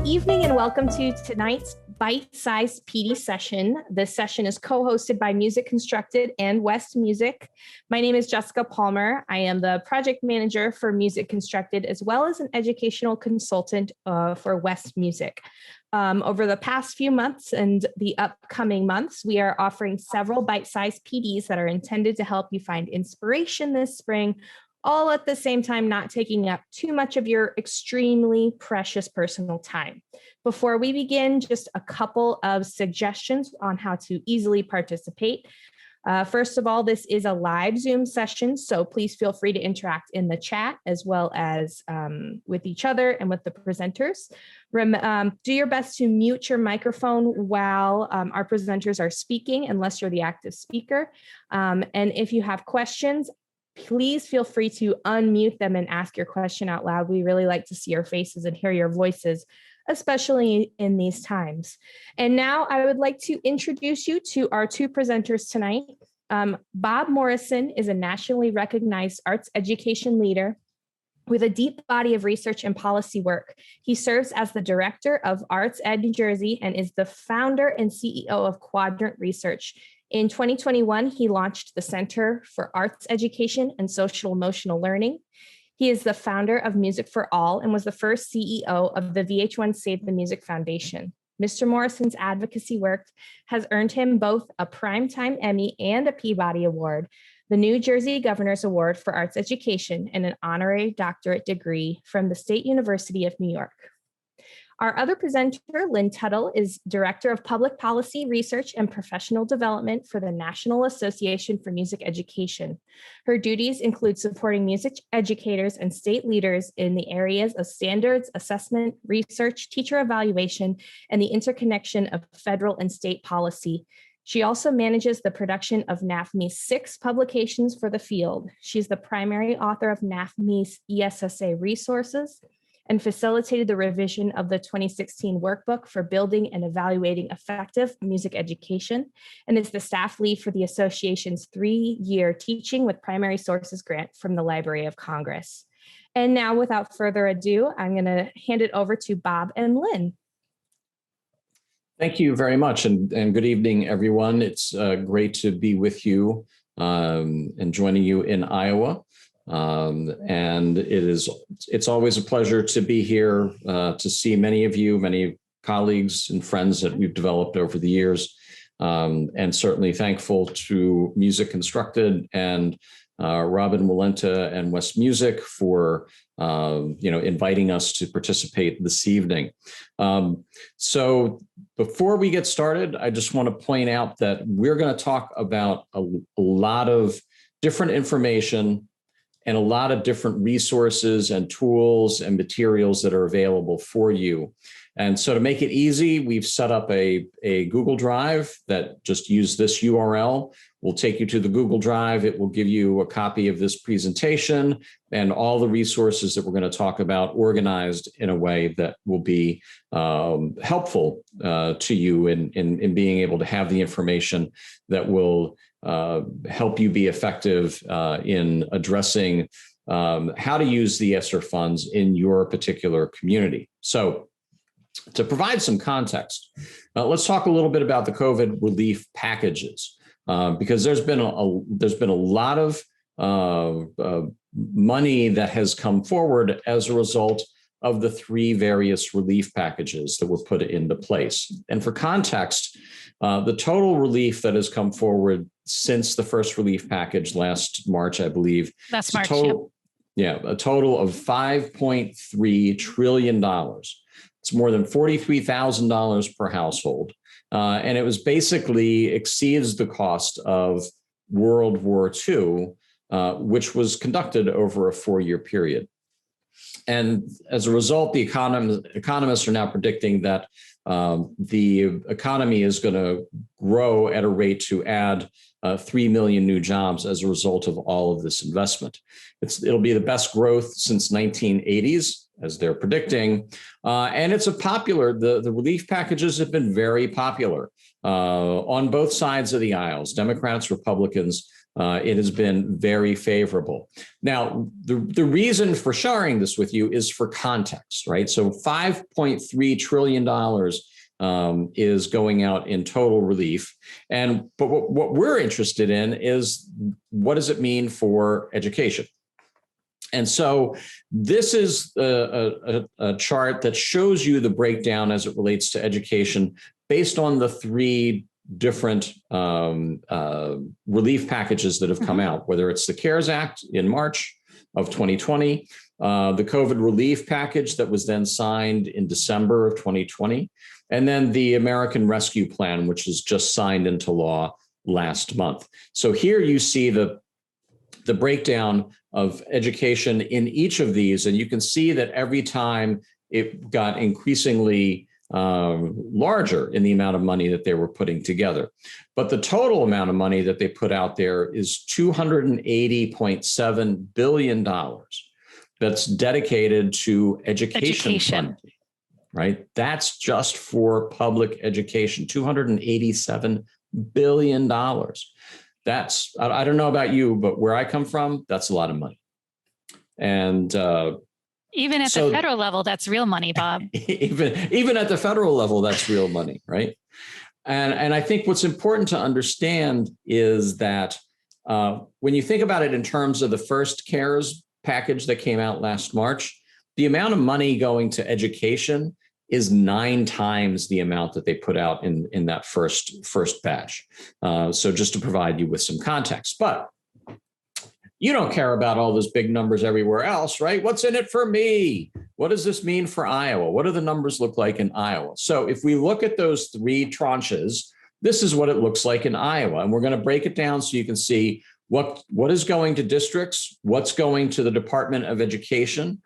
evening and welcome to tonight's bite-sized PD session. This session is co-hosted by Music Constructed and West Music. My name is Jessica Palmer. I am the project manager for Music Constructed as well as an educational consultant for West Music. Over the past few months and the upcoming months, we are offering several bite-sized PDs that are intended to help you find inspiration this spring, all at the same time not taking up too much of your extremely precious personal time. Before we begin, just a couple of suggestions on how to easily participate. First of all, this is a live Zoom session, so please feel free to interact in the chat as well as with each other and with the presenters. Do your best to mute your microphone while our presenters are speaking, unless you're the active speaker. And if you have questions, please feel free to unmute them and ask your question out loud. We really like to see your faces and hear your voices, especially in these times. And now I would like to introduce you to our two presenters tonight. Bob Morrison is a nationally recognized arts education leader with a deep body of research and policy work. He serves as the director of Arts Ed New Jersey and is the founder and CEO of Quadrant Research. In 2021, he launched the Center for Arts Education and Social Emotional Learning. He is the founder of Music for All and was the first CEO of the VH1 Save the Music Foundation. Mr. Morrison's advocacy work has earned him both a Primetime Emmy and a Peabody Award, the New Jersey Governor's Award for Arts Education, and an honorary doctorate degree from the State University of New York. Our other presenter, Lynn Tuttle, is Director of Public Policy Research and Professional Development for the National Association for Music Education. Her duties include supporting music educators and state leaders in the areas of standards, assessment, research, teacher evaluation, and the interconnection of federal and state policy. She also manages the production of NAFME's 6 publications for the field. She's the primary author of NAFME's ESSA resources and facilitated the revision of the 2016 workbook for building and evaluating effective music education, and is the staff lead for the association's 3-year Teaching with Primary Sources grant from the Library of Congress. And now, without further ado, I'm going to hand it over to Bob and Lynn. Thank you very much, and good evening, everyone. It's great to be with you and joining you in Iowa. And it's always a pleasure to be here, to see many of you, many colleagues and friends that we've developed over the years, and certainly thankful to Music Constructed and Robin Walenta and West Music for inviting us to participate this evening. So before we get started, I just want to point out that we're going to talk about a lot of different information and a lot of different resources and tools and materials that are available for you. And so to make it easy, we've set up a Google Drive that just use this URL. We'll take you to the Google Drive. It will give you a copy of this presentation and all the resources that we're going to talk about organized in a way that will be helpful to you in being able to have the information that will help you be effective in addressing how to use the Esser funds in your particular community. So to provide some context, let's talk a little bit about the COVID relief packages, because there's been a lot of money that has come forward as a result of the 3 various relief packages that were put into place. And for context, the total relief that has come forward since the first relief package last March, I believe. That's March. A total of $5.3 trillion. It's more than $43,000 per household. And it was basically exceeds the cost of World War II, which was conducted over a 4-year period. And as a result, the economists are now predicting that the economy is going to grow at a rate to add 3 million new jobs as a result of all of this investment. It'll be the best growth since 1980s, as they're predicting. And it's the relief packages have been very popular on both sides of the aisles, Democrats, Republicans. it has been very favorable. Now, the reason for sharing this with you is for context, right? So $5.3 trillion is going out in total relief. But what we're interested in is, what does it mean for education? And so this is a chart that shows you the breakdown as it relates to education based on the three different relief packages that have come out, whether it's the CARES Act in March of 2020, the COVID relief package that was then signed in December of 2020, and then the American Rescue Plan, which was just signed into law last month. So here you see the breakdown of education in each of these, and you can see that every time it got increasingly larger in the amount of money that they were putting together. But the total amount of money that they put out there is $280.7 billion that's dedicated to education funding, right? That's just for public education, $287 billion. That's, I don't know about you, but where I come from, that's a lot of money. And even at the federal level, that's real money, Bob. even at the federal level, that's real money, right? And I think what's important to understand is that when you think about it in terms of the first CARES package that came out last March, the amount of money going to education is 9 times the amount that they put out in that first batch. So just to provide you with some context, but you don't care about all those big numbers everywhere else, right? What's in it for me? What does this mean for Iowa? What do the numbers look like in Iowa? So if we look at those 3 tranches, this is what it looks like in Iowa. And we're going to break it down so you can see what is going to districts, what's going to the Department of Education.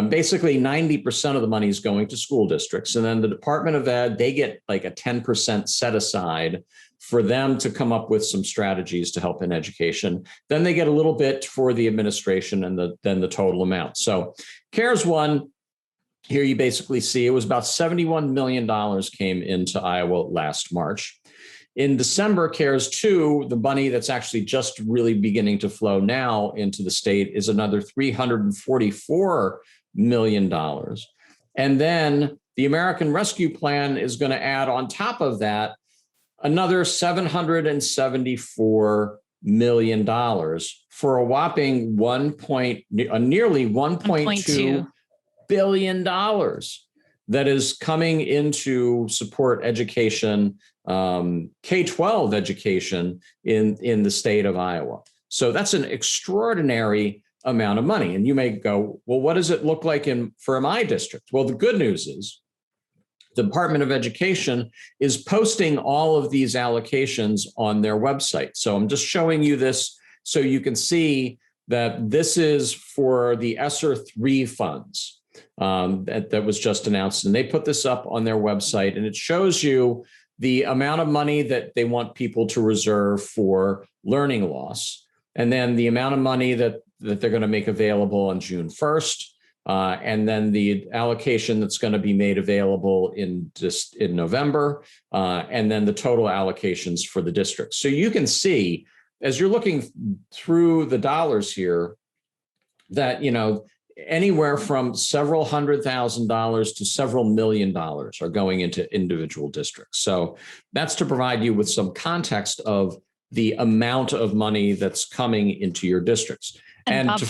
Basically, 90% of the money is going to school districts. And then the Department of Ed, they get like a 10% set aside for them to come up with some strategies to help in education. Then they get a little bit for the administration and then the total amount. So CARES 1, here you basically see it was about $71 million came into Iowa last March. In December, CARES 2, the money that's actually just really beginning to flow now into the state is another $344 million. And then the American Rescue Plan is going to add on top of that another $774 million for a whopping nearly $1.2 billion that is coming into support education, K-12 education in the state of Iowa. So that's an extraordinary amount of money. And you may go, well, what does it look like for my district? Well, the good news is the Department of Education is posting all of these allocations on their website. So I'm just showing you this so you can see that this is for the Esser 3 funds that was just announced. And they put this up on their website, and it shows you the amount of money that they want people to reserve for learning loss, and then the amount of money that they're going to make available on June 1st. And then the allocation that's going to be made available in November, and then the total allocations for the district. So you can see, as you're looking through the dollars here, that, anywhere from several $100,000 to several $1 million are going into individual districts. So that's to provide you with some context of the amount of money that's coming into your districts. And Bob,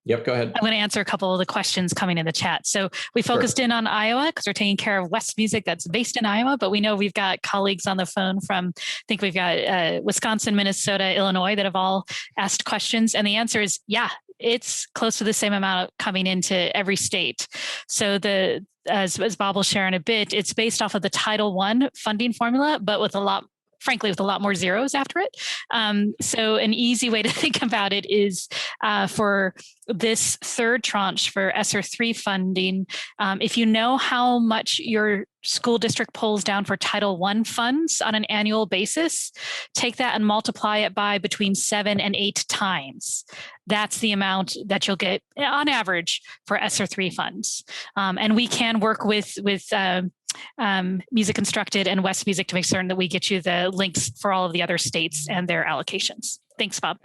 Yep, go ahead. I'm going to answer a couple of the questions coming in the chat. So we focused in on Iowa because we're taking care of West Music that's based in Iowa, but we know we've got colleagues on the phone from, I think we've got Wisconsin, Minnesota, Illinois that have all asked questions. And the answer is, yeah, it's close to the same amount coming into every state. So as Bob will share in a bit, it's based off of the Title I funding formula, but with a lot more zeros after it. So an easy way to think about it is for this third tranche for Esser 3 funding, if you know how much your school district pulls down for Title I funds on an annual basis, take that and multiply it by between 7 and 8 times. That's the amount that you'll get on average for Esser 3 funds. And we can work with Music Constructed and West Music to make certain that we get you the links for all of the other states and their allocations. Thanks, Bob.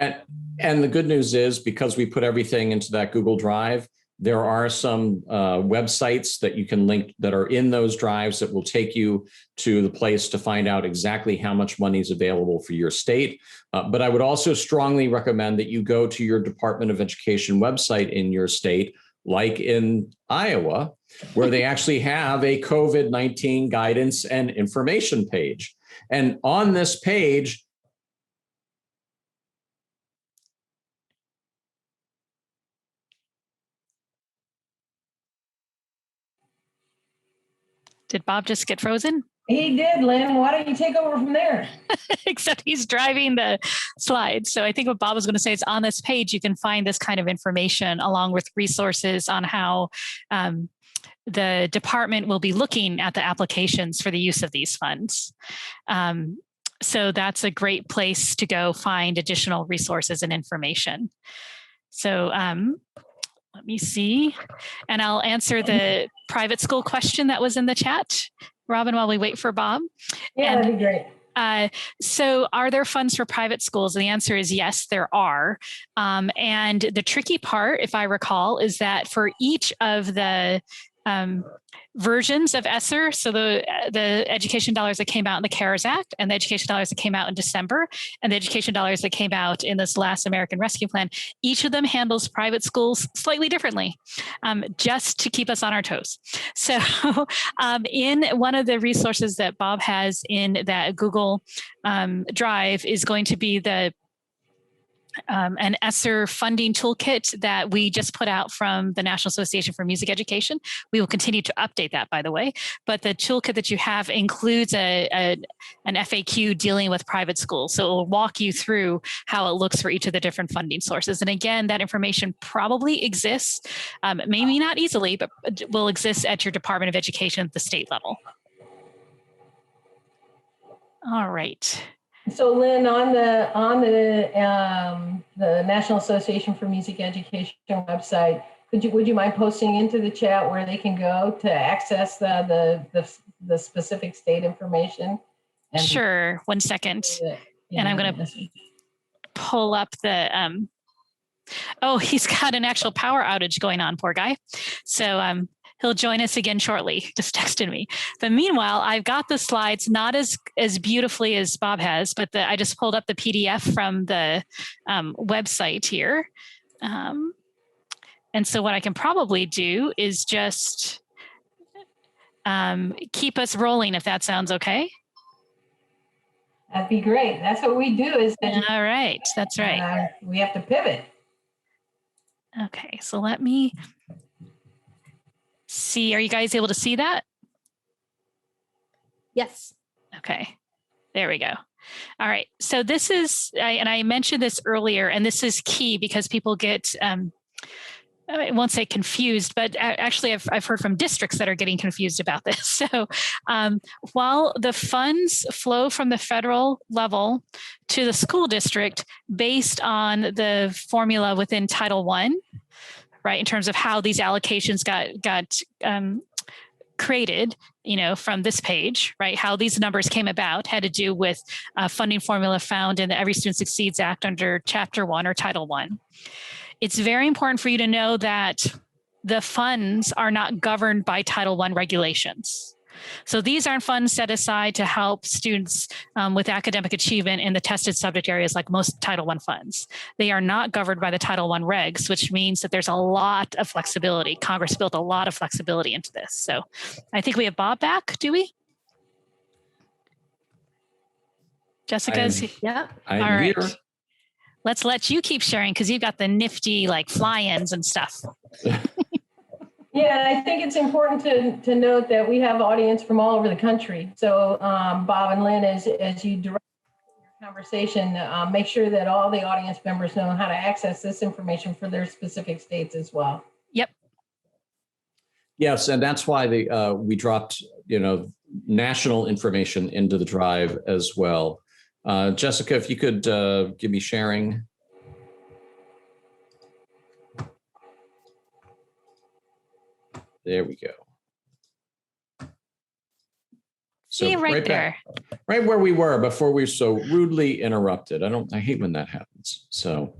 And the good news is, because we put everything into that Google Drive, there are some websites that you can link that are in those drives that will take you to the place to find out exactly how much money is available for your state. But I would also strongly recommend that you go to your Department of Education website in your state, like in Iowa, where they actually have a COVID-19 guidance and information page. And on this page, did Bob just get frozen? He did, Lynn. Why don't you take over from there? Except he's driving the slides. So I think what Bob was going to say is on this page, you can find this kind of information along with resources on how the department will be looking at the applications for the use of these funds. So that's a great place to go find additional resources and information. So let me see. And I'll answer the private school question that was in the chat, Robin, while we wait for Bob. Yeah, and, that'd be great. So are there funds for private schools? And the answer is yes, there are. And the tricky part, if I recall, is that for each of the versions of Esser, so the education dollars that came out in the CARES Act, and the education dollars that came out in December, and the education dollars that came out in this last American Rescue Plan, each of them handles private schools slightly differently, just to keep us on our toes. So in one of the resources that Bob has in that Google Drive is going to be the an Esser funding toolkit that we just put out from the National Association for Music Education. We will continue to update that, by the way. But the toolkit that you have includes an FAQ dealing with private schools. So it will walk you through how it looks for each of the different funding sources. And again, that information probably exists, maybe not easily, but will exist at your Department of Education at the state level. All right. So Lynn, on the National Association for Music Education website, would you mind posting into the chat where they can go to access the specific state information? And sure. 1 second. And I'm going to pull up the, oh, he's got an actual power outage going on, poor guy. So he'll join us again shortly, just texted me. But meanwhile, I've got the slides, not as beautifully as Bob has, but I just pulled up the PDF from the website here. And so what I can probably do is just keep us rolling, if that sounds okay. That'd be great. That's what we do. All right, that's right. We have to pivot. Okay, so let me see. Are you guys able to see that? Yes. Okay, there we go. All right, so this is, and I mentioned this earlier, and this is key because people get, I won't say confused, but actually I've heard from districts that are getting confused about this. So while the funds flow from the federal level to the school district based on the formula within Title I, right, in terms of how these allocations got created, from this page, right, how these numbers came about had to do with funding formula found in the Every Student Succeeds Act under Chapter 1 or Title I. It's very important for you to know that the funds are not governed by Title I regulations. So these aren't funds set aside to help students with academic achievement in the tested subject areas like most Title I funds. They are not governed by the Title I regs, which means that there's a lot of flexibility. Congress built a lot of flexibility into this. So I think we have Bob back, do we? Jessica's? Yeah. I'm all right. here. Let's let you keep sharing because you've got the nifty fly-ins and stuff. Yeah, I think it's important to note that we have audience from all over the country. So Bob and Lynn, as you direct your conversation, make sure that all the audience members know how to access this information for their specific states as well. Yep. Yes, and that's why we dropped, national information into the drive as well. Jessica, if you could give me sharing. There we go. So See, right there. right where we were before we were so rudely interrupted. I hate when that happens. So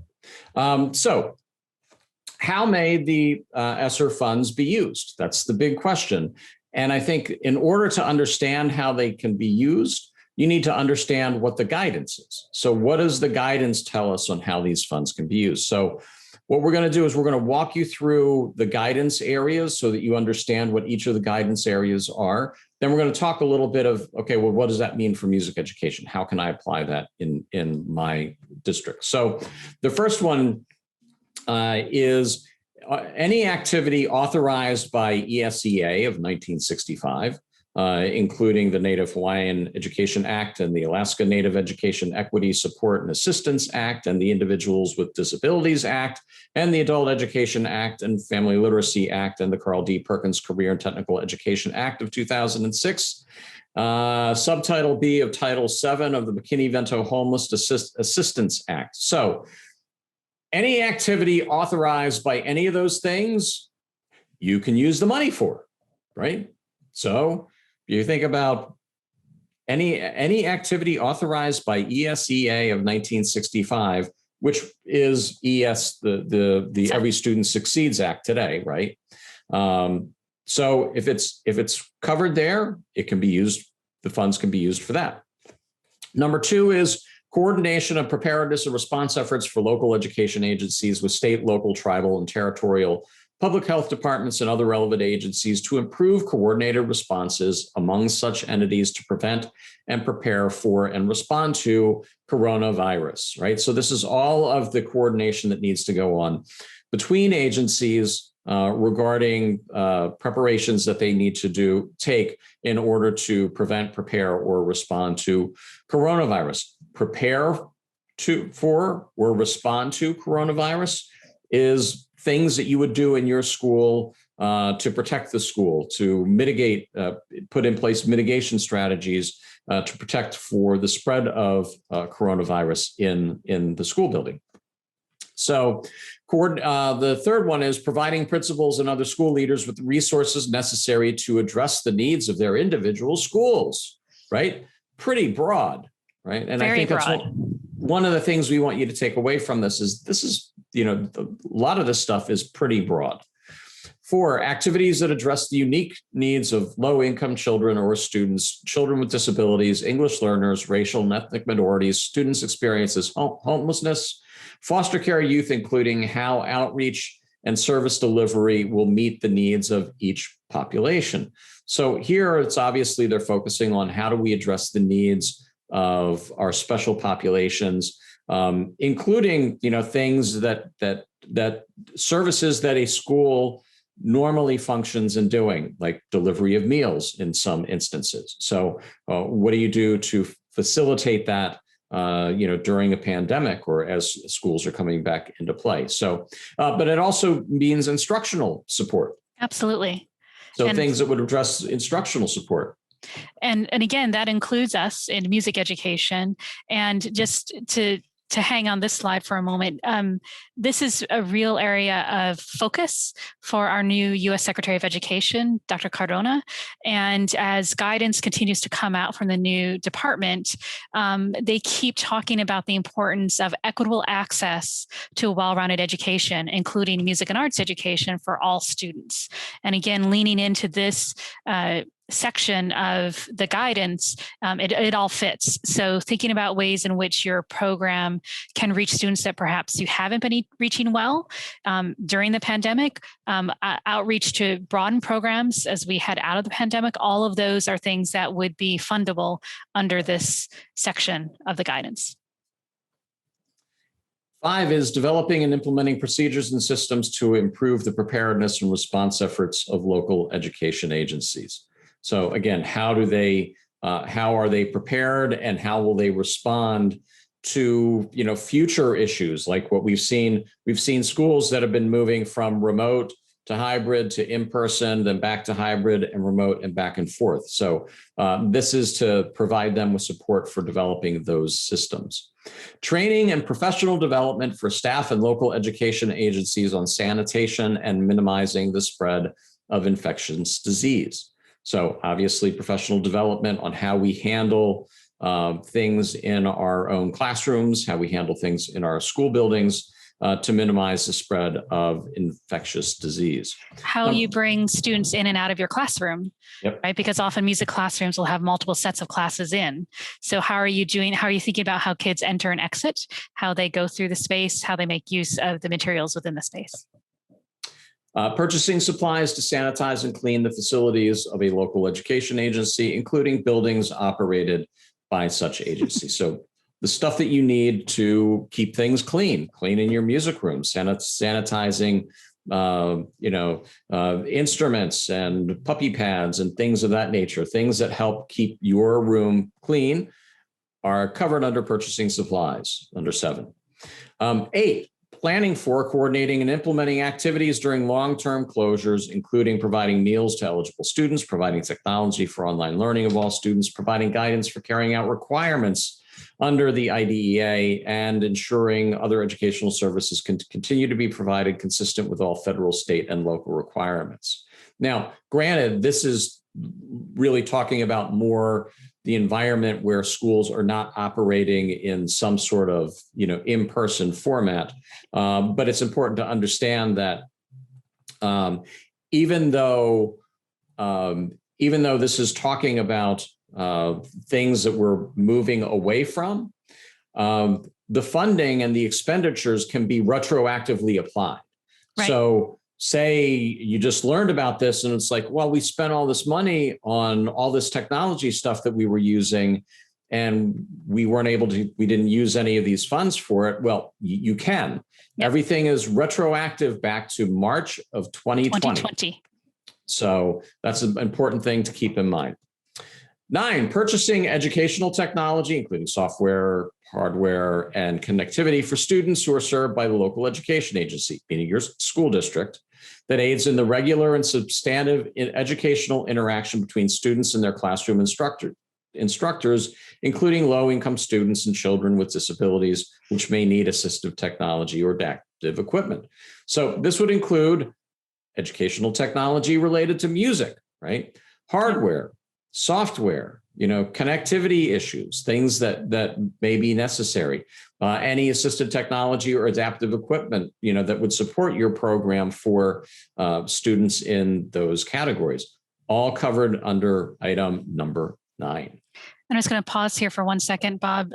how may the Esser funds be used? That's the big question. And I think in order to understand how they can be used, you need to understand what the guidance is. So what does the guidance tell us on how these funds can be used? So what we're going to do is we're going to walk you through the guidance areas so that you understand what each of the guidance areas are. Then we're going to talk a little bit of, okay, well, what does that mean for music education? How can I apply that in my district? So the first one is any activity authorized by ESEA of 1965, including the Native Hawaiian Education Act and the Alaska Native Education Equity Support and Assistance Act and the Individuals with Disabilities Act and the Adult Education Act and Family Literacy Act and the Carl D. Perkins Career and Technical Education Act of 2006. Subtitle B of Title VII of the McKinney-Vento Homeless Assistance Act. So any activity authorized by any of those things, you can use the money for, right? So you think about any activity authorized by ESEA of 1965, which is the Every Student Succeeds Act today, right? So if it's covered there, it can be used. The funds can be used for that. Number two is coordination of preparedness and response efforts for local education agencies with state, local, tribal, and territorial public health departments and other relevant agencies to improve coordinated responses among such entities to prevent and prepare for and respond to coronavirus, right? So this is all of the coordination that needs to go on between agencies regarding preparations that they need to take in order to prevent, prepare, or respond to coronavirus. Prepare for or respond to coronavirus is things that you would do in your school to protect the school, to mitigate, put in place mitigation strategies to protect for the spread of coronavirus in the school building. So the third one is providing principals and other school leaders with resources necessary to address the needs of their individual schools, right? Pretty broad, right? And I think that's one of the things we want you to take away from this is, a lot of this stuff is pretty broad. 4, activities that address the unique needs of low-income children or students, children with disabilities, English learners, racial and ethnic minorities, students experiences homelessness, foster care youth, including how outreach and service delivery will meet the needs of each population. So here it's obviously they're focusing on how do we address the needs of our special populations, including things that services that a school normally functions in doing, like delivery of meals in some instances. So what do you do to facilitate that during a pandemic or as schools are coming back into play? So, but it also means instructional support. Absolutely. So things that would address instructional support. And again, that includes us in music education. And just to hang on this slide for a moment, this is a real area of focus for our new U.S. Secretary of Education, Dr. Cardona. And as guidance continues to come out from the new department, they keep talking about the importance of equitable access to a well-rounded education, including music and arts education for all students. And again, leaning into this section of the guidance, it all fits. So thinking about ways in which your program can reach students that perhaps you haven't been reaching well during the pandemic, outreach to broaden programs as we head out of the pandemic, all of those are things that would be fundable under this section of the guidance. 5 is developing and implementing procedures and systems to improve the preparedness and response efforts of local education agencies. So again, how are they prepared and how will they respond to, future issues like what we've seen? We've seen schools that have been moving from remote to hybrid to in-person, then back to hybrid and remote and back and forth. So this is to provide them with support for developing those systems. Training and professional development for staff and local education agencies on sanitation and minimizing the spread of infectious disease. So obviously professional development on how we handle things in our own classrooms, how we handle things in our school buildings to minimize the spread of infectious disease. How you bring students in and out of your classroom, yep. right? Because often music classrooms will have multiple sets of classes in. So how are you thinking about how kids enter and exit, how they go through the space, how they make use of the materials within the space? Purchasing supplies to sanitize and clean the facilities of a local education agency, including buildings operated by such agency. So the stuff that you need to keep things clean in your music room, sanitizing, instruments and puppy pads and things of that nature, things that help keep your room clean are covered under purchasing supplies, under 7. 8, planning for, coordinating, and implementing activities during long-term closures, including providing meals to eligible students, providing technology for online learning of all students, providing guidance for carrying out requirements under the IDEA, and ensuring other educational services can continue to be provided consistent with all federal, state, and local requirements. Now, granted, this is really talking about more the environment where schools are not operating in some sort of, in-person format. But it's important to understand that even though this is talking about things that we're moving away from, the funding and the expenditures can be retroactively applied. Right. So say you just learned about this and it's like, well, we spent all this money on all this technology stuff that we were using and we didn't use any of these funds for it. Well, you can. Yep. Everything is retroactive back to March of 2020. So that's an important thing to keep in mind. 9, purchasing educational technology, including software, hardware, and connectivity for students who are served by the local education agency, meaning your school district, that aids in the regular and substantive educational interaction between students and their classroom instructors, including low-income students and children with disabilities, which may need assistive technology or adaptive equipment. So this would include educational technology related to music, right? Hardware, software, connectivity issues, things that may be necessary, any assistive technology or adaptive equipment, that would support your program for students in those categories, all covered under item number 9. I'm just going to pause here for 1 second, Bob.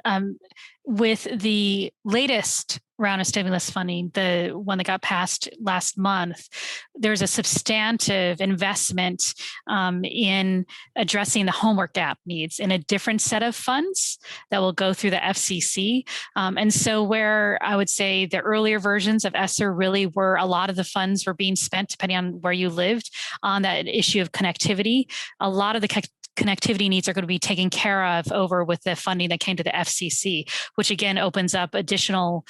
With the latest round of stimulus funding, the one that got passed last month, there's a substantive investment in addressing the homework gap needs in a different set of funds that will go through the FCC. And so where I would say the earlier versions of Esser really were, a lot of the funds were being spent, depending on where you lived, on that issue of connectivity. A lot of the connectivity needs are going to be taken care of over with the funding that came to the FCC, which again opens up additional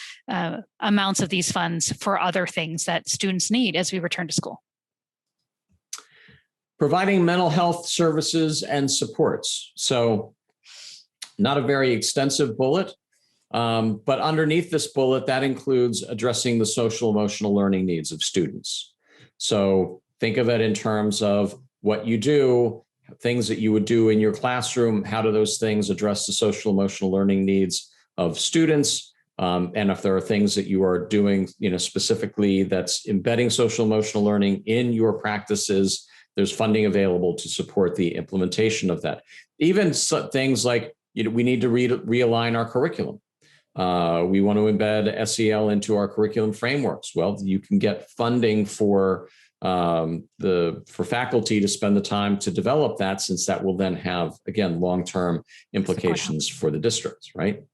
amounts of these funds for other things that students need as we return to school. Providing mental health services and supports. So not a very extensive bullet, but underneath this bullet, that includes addressing the social emotional learning needs of students. So think of it in terms of what you do, things that you would do in your classroom. How do those things address the social emotional learning needs of students? And if there are things that you are doing, specifically that's embedding social emotional learning in your practices, there's funding available to support the implementation of that. Even things like, we need to realign our curriculum. We want to embed SEL into our curriculum frameworks. Well, you can get funding for faculty to spend the time to develop that, since that will then have, again, long-term implications for the districts, right?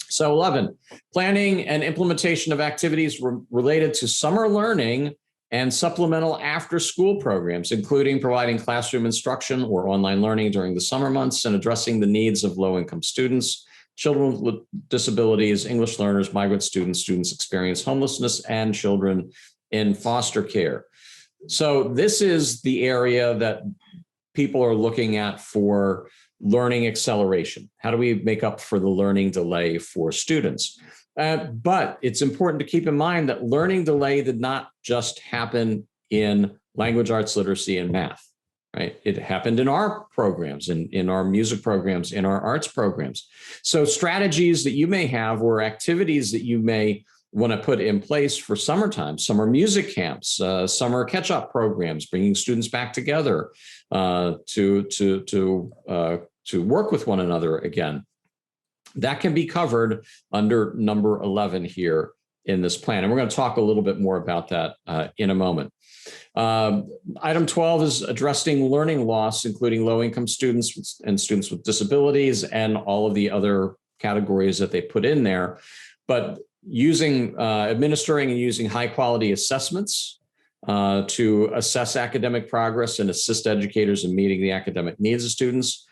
So 11, planning and implementation of activities related to summer learning and supplemental after-school programs, including providing classroom instruction or online learning during the summer months and addressing the needs of low-income students, children with disabilities, English learners, migrant students, students experience homelessness, and children in foster care. So this is the area that people are looking at for learning acceleration. How do we make up for the learning delay for students? But it's important to keep in mind that learning delay did not just happen in language arts, literacy, and math. right? It happened in our programs, in our music programs, in our arts programs. So strategies that you may have or activities that you may want to put in place for summertime, summer music camps, summer catch-up programs, bringing students back together to work with one another again. That can be covered under number 11 here in this plan. And we're going to talk a little bit more about that in a moment. Item 12 is addressing learning loss, including low-income students and students with disabilities and all of the other categories that they put in there. But administering and using high-quality assessments to assess academic progress and assist educators in meeting the academic needs of students,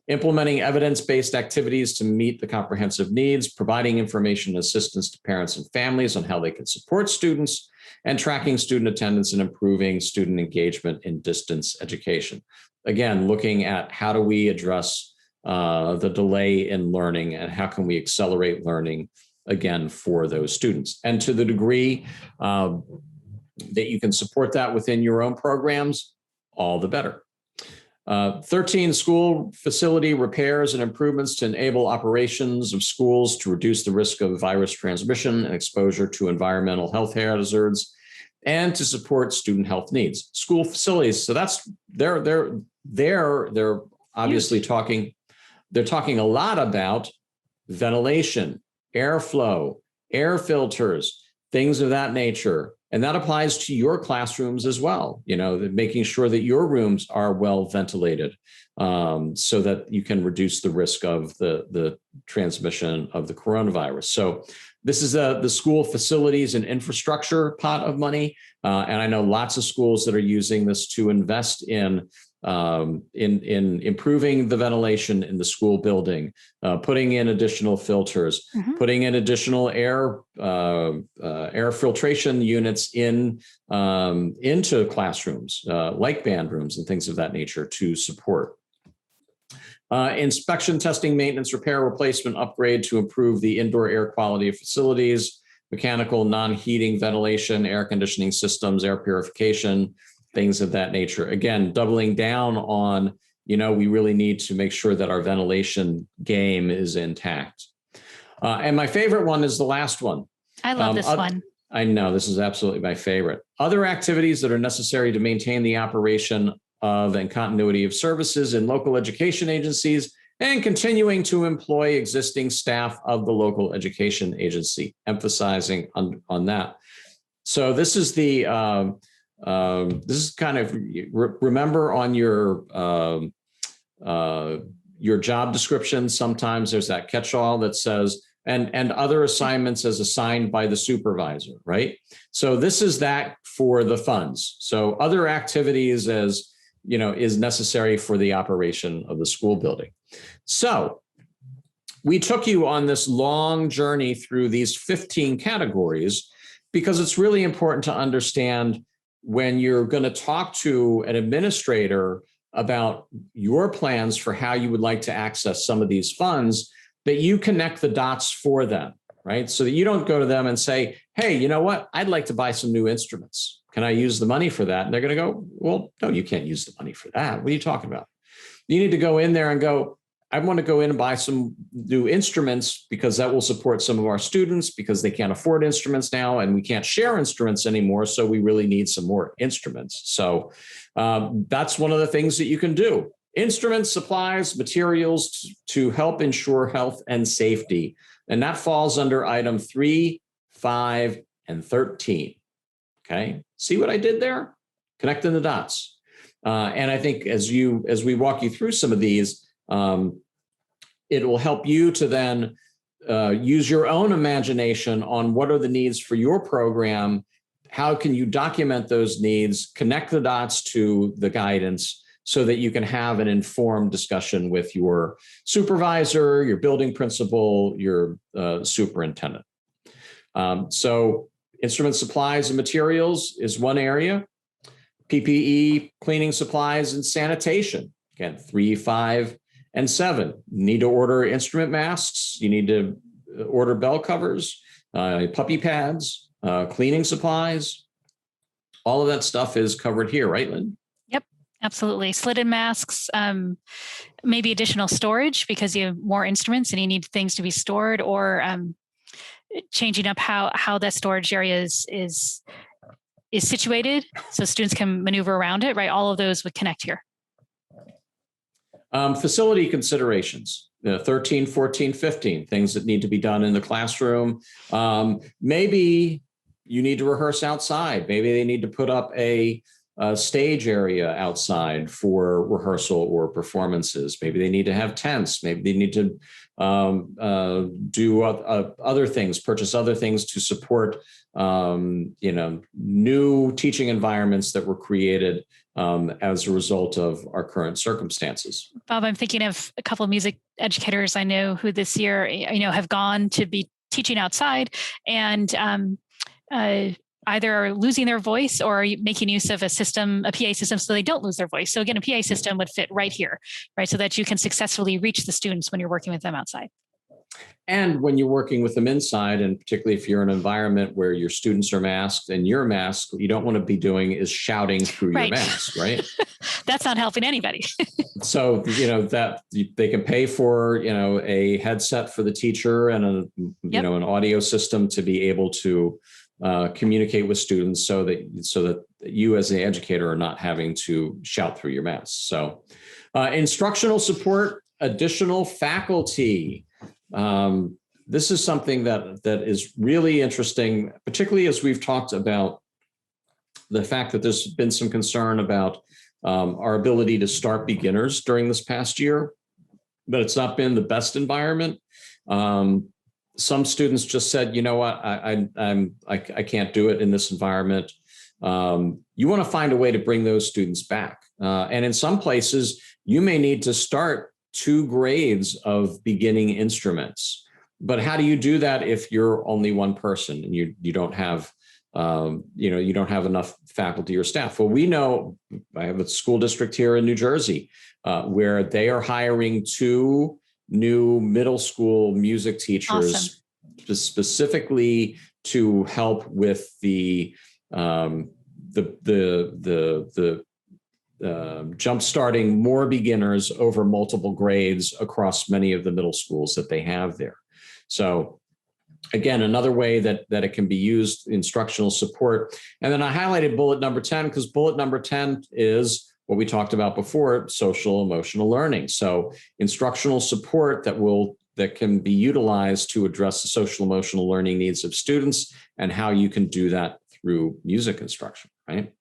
implementing evidence-based activities to meet the comprehensive needs, providing information and assistance to parents and families on how they can support students, and tracking student attendance and improving student engagement in distance education. Again, looking at how do we address the delay in learning and how can we accelerate learning again for those students. And to the degree that you can support that within your own programs, all the better. 13, school facility repairs and improvements to enable operations of schools to reduce the risk of virus transmission and exposure to environmental health hazards and to support student health needs. School facilities, so that's they're obviously talking a lot about ventilation, airflow, air filters, things of that nature. And that applies to your classrooms as well, making sure that your rooms are well ventilated so that you can reduce the risk of the transmission of the coronavirus. So this is the school facilities and infrastructure pot of money. And I know lots of schools that are using this to invest in improving the ventilation in the school building, putting in additional filters, putting in additional air filtration units into classrooms, like band rooms and things of that nature to support. Inspection, testing, maintenance, repair, replacement, upgrade to improve the indoor air quality of facilities, mechanical, non-heating ventilation, air conditioning systems, air purification, things of that nature. Again, doubling down on, we really need to make sure that our ventilation game is intact. And my favorite one is the last one. I love this one. I know, this is absolutely my favorite. Other activities that are necessary to maintain the operation of and continuity of services in local education agencies and continuing to employ existing staff of the local education agency, emphasizing on that. So this is this is kind of, remember on your job description, sometimes there's that catch-all that says, and other assignments as assigned by the supervisor, right? So this is that for the funds. So other activities as, is necessary for the operation of the school building. So we took you on this long journey through these 15 categories because it's really important to understand when you're going to talk to an administrator about your plans for how you would like to access some of these funds, that you connect the dots for them, right? So that you don't go to them and say, hey, you know what? I'd like to buy some new instruments. Can I use the money for that? And they're going to go, well, no, you can't use the money for that. What are you talking about? You need to go in there and go, I want to go in and buy some new instruments because that will support some of our students because they can't afford instruments now and we can't share instruments anymore. So we really need some more instruments. So that's one of the things that you can do. Instruments, supplies, materials to help ensure health and safety. And that falls under item 3, 5, and 13. Okay, see what I did there? Connecting the dots. And I think as we walk you through some of these, it will help you to then use your own imagination on what are the needs for your program. How can you document those needs, connect the dots to the guidance so that you can have an informed discussion with your supervisor, your building principal, your superintendent. So instrument supplies and materials is one area. PPE, cleaning supplies, and sanitation. Again, 3, 5, and 7. You need to order instrument masks. You need to order bell covers, puppy pads, cleaning supplies. All of that stuff is covered here, right, Lynn? Yep. Absolutely. Slitted masks, maybe additional storage because you have more instruments and you need things to be stored, or changing up how that storage area is situated so students can maneuver around it, right? All of those would connect here. Facility considerations, 13, 14, 15, things that need to be done in the classroom. Maybe you need to rehearse outside. Maybe they need to put up a stage area outside for rehearsal or performances. Maybe they need to have tents. Maybe they need to do other things, purchase other things to support, new teaching environments that were created as a result of our current circumstances. Bob, I'm thinking of a couple of music educators I know who this year, have gone to be teaching outside and either are losing their voice or making use of a PA system so they don't lose their voice. So again, a PA system would fit right here, right? So that you can successfully reach the students when you're working with them outside. And when you're working with them inside, and particularly if you're in an environment where your students are masked and you're masked, what you don't want to be doing is shouting through your mask, right? That's not helping anybody. So, that they can pay for, a headset for the teacher and an audio system to be able to communicate with students so that you as an educator are not having to shout through your mask. So instructional support, additional faculty. This is something that is really interesting, particularly as we've talked about the fact that there's been some concern about our ability to start beginners during this past year, but it's not been the best environment. Some students just said, you know what, I can't do it in this environment. You want to find a way to bring those students back. And in some places, you may need to start 2 grades of beginning instruments. But how do you do that if you're only one person and you don't have, you don't have enough faculty or staff? Well, we know I have a school district here in New Jersey where they are hiring 2 new middle school music teachers specifically to help with the jump-starting more beginners over multiple grades across many of the middle schools that they have there. So again, another way that it can be used, instructional support. And then I highlighted bullet number 10 because bullet number 10 is what we talked about before, social emotional learning. So instructional support that can be utilized to address the social emotional learning needs of students and how you can do that through music instruction, right?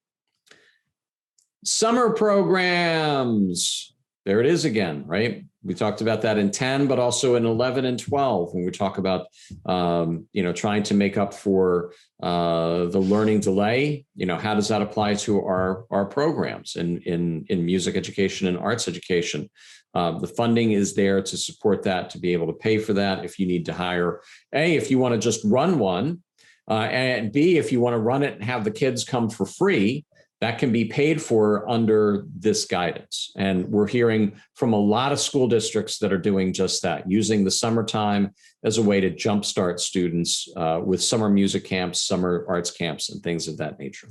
Summer programs. There it is again, right? We talked about that in 10, but also in 11 and 12 when we talk about, trying to make up for the learning delay. How does that apply to our programs in music education and arts education? The funding is there to support that, to be able to pay for that. If you need to hire, if you want to just run one, and B, if you want to run it and have the kids come for free, that can be paid for under this guidance. And we're hearing from a lot of school districts that are doing just that, using the summertime as a way to jumpstart students with summer music camps, summer arts camps, and things of that nature.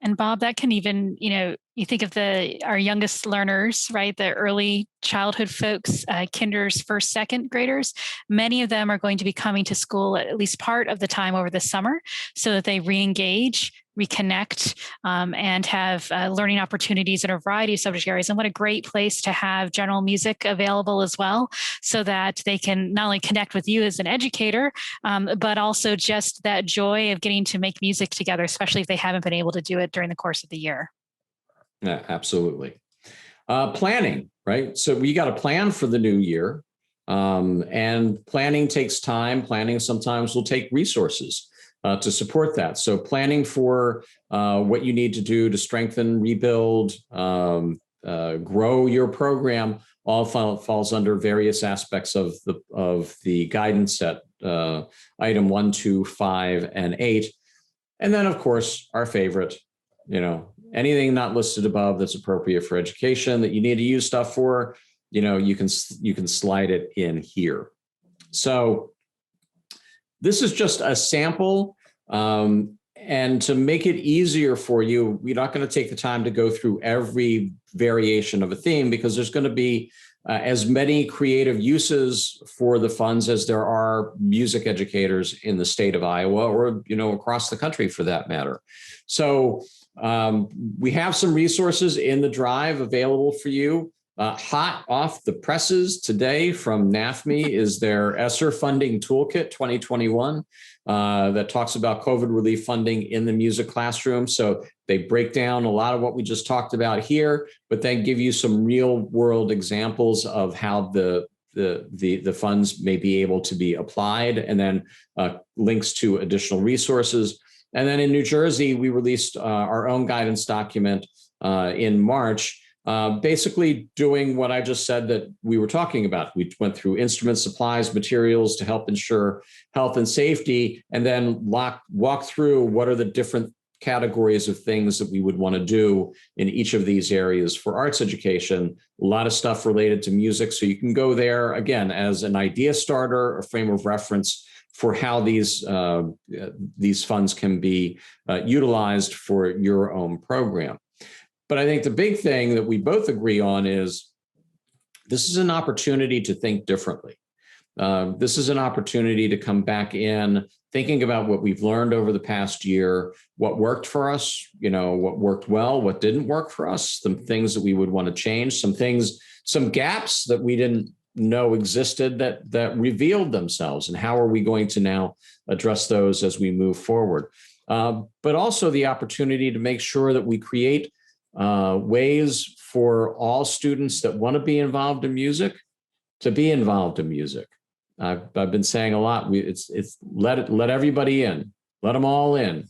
And Bob, that can even, you think of our youngest learners, right? The early childhood folks, kinders, first, second graders, many of them are going to be coming to school at least part of the time over the summer so that they re-engage, reconnect, and have learning opportunities in a variety of subject areas. And what a great place to have general music available as well, so that they can not only connect with you as an educator, but also just that joy of getting to make music together, especially if they haven't been able to do it during the course of the year. Yeah, absolutely. Planning, right? So we got to plan for the new year, and planning takes time. Planning sometimes will take resources to support that. So planning for what you need to do to strengthen, rebuild, grow your program all falls under various aspects of the guidance at item 1, 2, 5, and 8. And then, of course, our favorite, anything not listed above that's appropriate for education that you need to use stuff for, you can slide it in here. So this is just a sample, and And to make it easier for you, we're not going to take the time to go through every variation of a theme, because there's going to be as many creative uses for the funds as there are music educators in the state of Iowa, or across the country for that matter. So we have some resources in the drive available for you. Hot off the presses today from NAFME is their Esser Funding Toolkit 2021 that talks about COVID relief funding in the music classroom. So they break down a lot of what we just talked about here, but then give you some real world examples of how the funds may be able to be applied, and then links to additional resources. And then in New Jersey, we released our own guidance document in March, basically doing what I just said that we were talking about. We went through instruments, supplies, materials to help ensure health and safety, and then walk through what are the different categories of things that we would want to do in each of these areas for arts education. A lot of stuff related to music. So you can go there again as an idea starter, a frame of reference for how these funds can be utilized for your own program. But I think the big thing that we both agree on is this is an opportunity to think differently. This is an opportunity to come back in thinking about what we've learned over the past year, what worked for us, what worked well, what didn't work for us, some things that we would want to change, some gaps that we didn't know existed that revealed themselves, and how are we going to now address those as we move forward. But also the opportunity to make sure that we create ways for all students that want to be involved in music to be involved in music. I've been saying a lot. It's let everybody in, let them all in,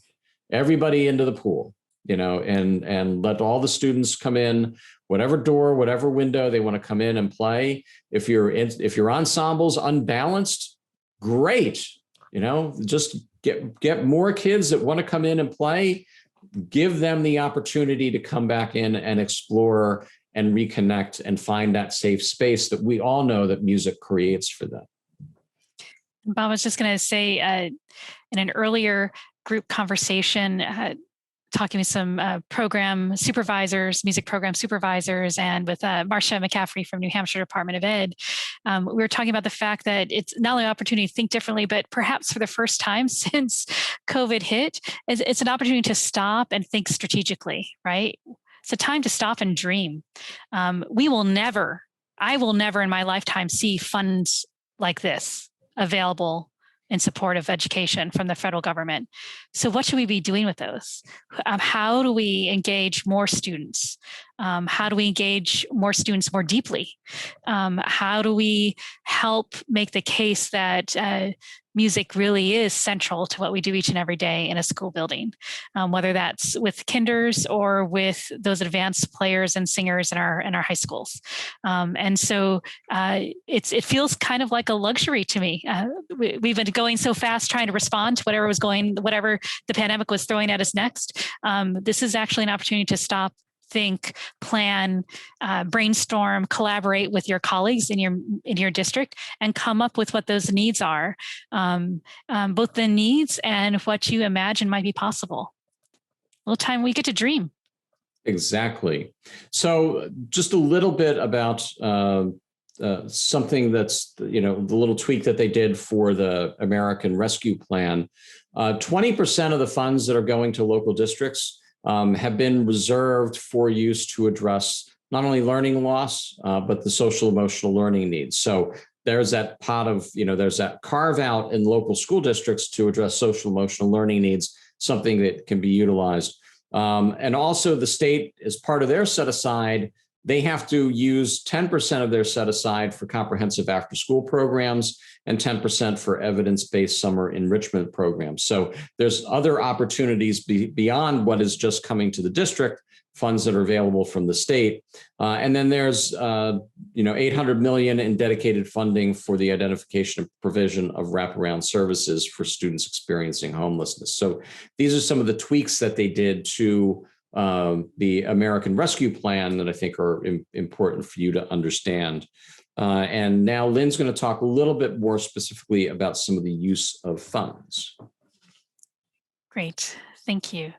everybody into the pool, and let all the students come in, whatever door, whatever window they want to come in and play. If your ensemble's unbalanced, great. Just get more kids that want to come in and play. Give them the opportunity to come back in and explore and reconnect and find that safe space that we all know that music creates for them. Bob, I was just going to say, in an earlier group conversation, talking with some program supervisors, music program supervisors, and with Marcia McCaffrey from New Hampshire Department of Ed, we were talking about the fact that it's not only an opportunity to think differently, but perhaps for the first time since COVID hit, it's an opportunity to stop and think strategically, right? It's a time to stop and dream. I will never in my lifetime see funds like this available in support of education from the federal government. So what should we be doing with those? How do we engage more students? How do we engage more students more deeply? How do we help make the case that music really is central to what we do each and every day in a school building, whether that's with kinders or with those advanced players and singers in our high schools. And so it feels kind of like a luxury to me. We've been going so fast trying to respond to whatever the pandemic was throwing at us next. This is actually an opportunity to stop, think, plan, brainstorm, collaborate with your colleagues in your district, and come up with what those needs are, both the needs and what you imagine might be possible. A little time we get to dream. Exactly. So just a little bit about something that's, the little tweak that they did for the American Rescue Plan. 20% of the funds that are going to local districts have been reserved for use to address not only learning loss, but the social emotional learning needs. So there's that pot of, there's that carve out in local school districts to address social emotional learning needs, something that can be utilized. And also the state, as part of their set aside, they have to use 10% of their set aside for comprehensive after school programs and 10% for evidence-based summer enrichment programs. So there's other opportunities beyond what is just coming to the district, funds that are available from the state. And then there's $800 million in dedicated funding for the identification and provision of wraparound services for students experiencing homelessness. So these are some of the tweaks that they did to the American Rescue Plan that I think are important for you to understand. And now Lynn's going to talk a little bit more specifically about some of the use of funds. Great. Thank you.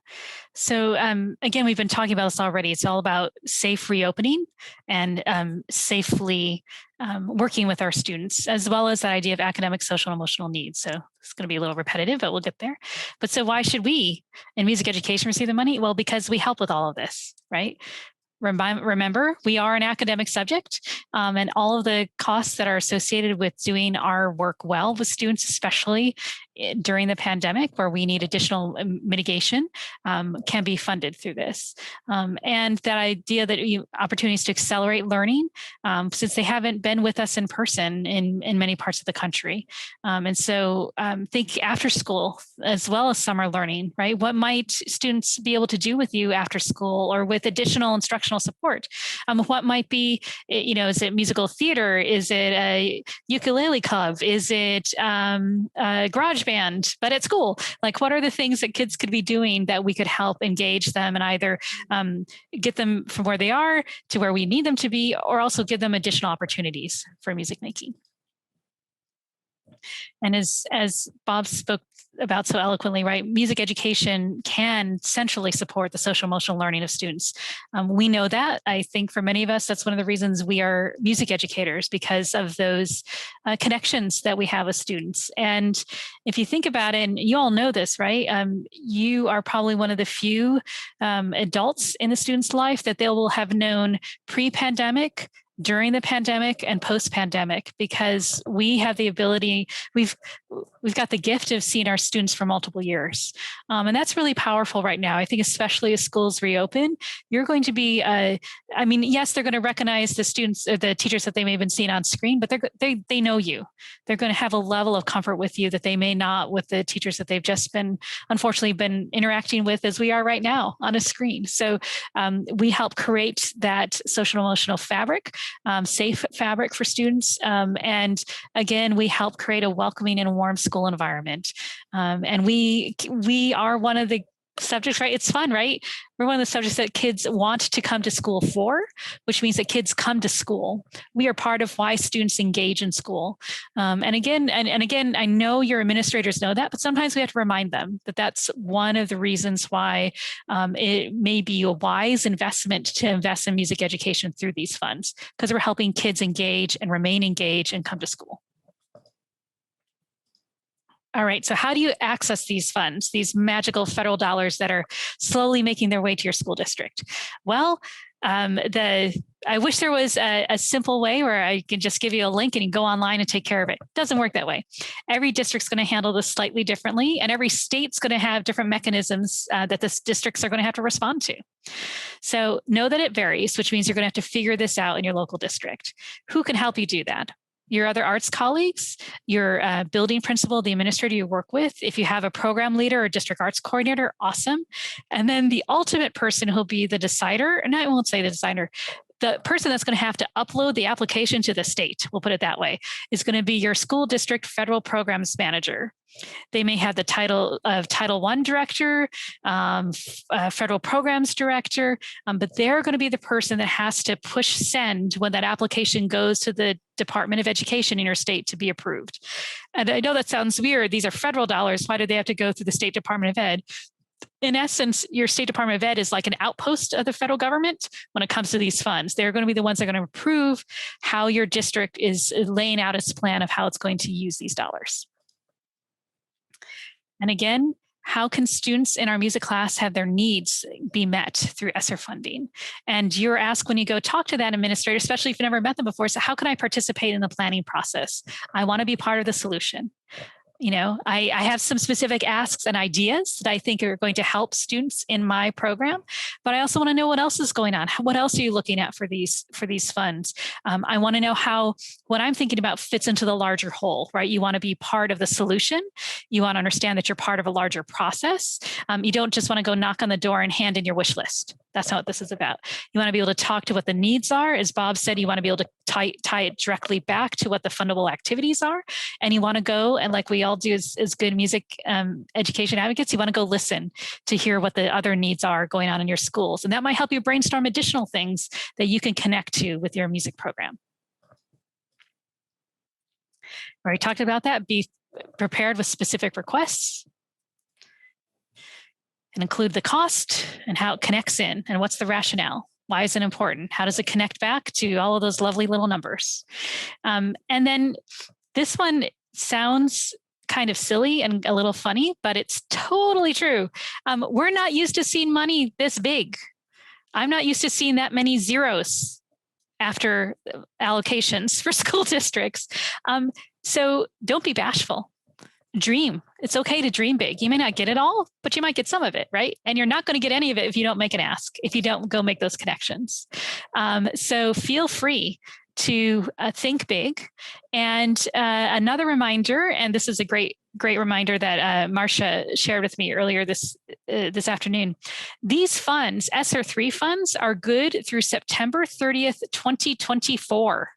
So again, we've been talking about this already. It's all about safe reopening and safely working with our students, as well as that idea of academic, social, and emotional needs. So it's going to be a little repetitive, but we'll get there. But so why should we in music education receive the money? Well, because we help with all of this, right? Remember, we are an academic subject, and all of the costs that are associated with doing our work well with students, especially during the pandemic where we need additional mitigation, can be funded through this. And that idea that opportunities to accelerate learning, since they haven't been with us in person in many parts of the country. And so think after school as well as summer learning, right? What might students be able to do with you after school or with additional instructional support? What might be, is it musical theater? Is it a ukulele club? Is it a garage band, but at school? Like, what are the things that kids could be doing that we could help engage them and either get them from where they are to where we need them to be, or also give them additional opportunities for music making? And as Bob spoke about so eloquently, right, music education can centrally support the social emotional learning of students. We know that. I think for many of us, that's one of the reasons we are music educators, because of those connections that we have with students. And if you think about it, and you all know this, right, you are probably one of the few adults in the student's life that they will have known pre-pandemic, during the pandemic, and post-pandemic, because we have the ability, we've got the gift of seeing our students for multiple years. And that's really powerful right now. I think especially as schools reopen, you're going to be, yes, they're going to recognize the students or the teachers that they may have been seeing on screen, but they know you. They're going to have a level of comfort with you that they may not with the teachers that they've just unfortunately been interacting with as we are right now on a screen. So we help create that social emotional fabric, safe fabric for students. And again, we help create a welcoming and warm school environment. And we are one of the subjects, right? It's fun, right? We're one of the subjects that kids want to come to school for, which means that kids come to school. We are part of why students engage in school. And again, I know your administrators know that, but sometimes we have to remind them that that's one of the reasons why it may be a wise investment to invest in music education through these funds, because we're helping kids engage and remain engaged and come to school. All right, so how do you access these funds, these magical federal dollars that are slowly making their way to your school district? Well, I wish there was a simple way where I can just give you a link and you go online and take care of it. It doesn't work that way. Every district's going to handle this slightly differently, and every state's going to have different mechanisms that the districts are going to have to respond to. So know that it varies, which means you're going to have to figure this out in your local district. Who can help you do that? Your other arts colleagues, your building principal, the administrator you work with. If you have a program leader or district arts coordinator, awesome. And then the ultimate person who'll be the decider, and I won't say the designer, the person that's going to have to upload the application to the state, we'll put it that way, is going to be your school district federal programs manager. They may have the title of Title I director, federal programs director, but they're going to be the person that has to push send when that application goes to the Department of Education in your state to be approved. And I know that sounds weird. These are federal dollars. Why do they have to go through the State Department of Ed? In essence, your State Department of Ed is like an outpost of the federal government when it comes to these funds. They're going to be the ones that are going to approve how your district is laying out its plan of how it's going to use these dollars. And again, how can students in our music class have their needs be met through Esser funding? And you're asked when you go talk to that administrator, especially if you've never met them before, so how can I participate in the planning process? I want to be part of the solution. I have some specific asks and ideas that I think are going to help students in my program, but I also want to know what else is going on. What else are you looking at for these funds? I want to know how what I'm thinking about fits into the larger whole, right? You want to be part of the solution. You want to understand that you're part of a larger process. You don't just want to go knock on the door and hand in your wish list. That's not what this is about. You want to be able to talk to what the needs are. As Bob said, you want to be able to tie it directly back to what the fundable activities are. And you want to go, and like we all do as good music education advocates, you want to go listen to hear what the other needs are going on in your schools. And that might help you brainstorm additional things that you can connect to with your music program. Already talked about that. Be prepared with specific requests. and include the cost and how it connects in and what's the rationale. Why is it important? How does it connect back to all of those lovely little numbers? And then this one sounds kind of silly and a little funny, but it's totally true. We're not used to seeing money this big. I'm not used to seeing that many zeros after allocations for school districts. So don't be bashful. Dream. It's okay to dream big. You may not get it all, but you might get some of it, right? And you're not going to get any of it if you don't make an ask, if you don't go make those connections. So feel free to think big. And another reminder, and this is a great reminder that Marcia shared with me earlier this afternoon. These funds, Esser 3 funds, are good through September 30th, 2024.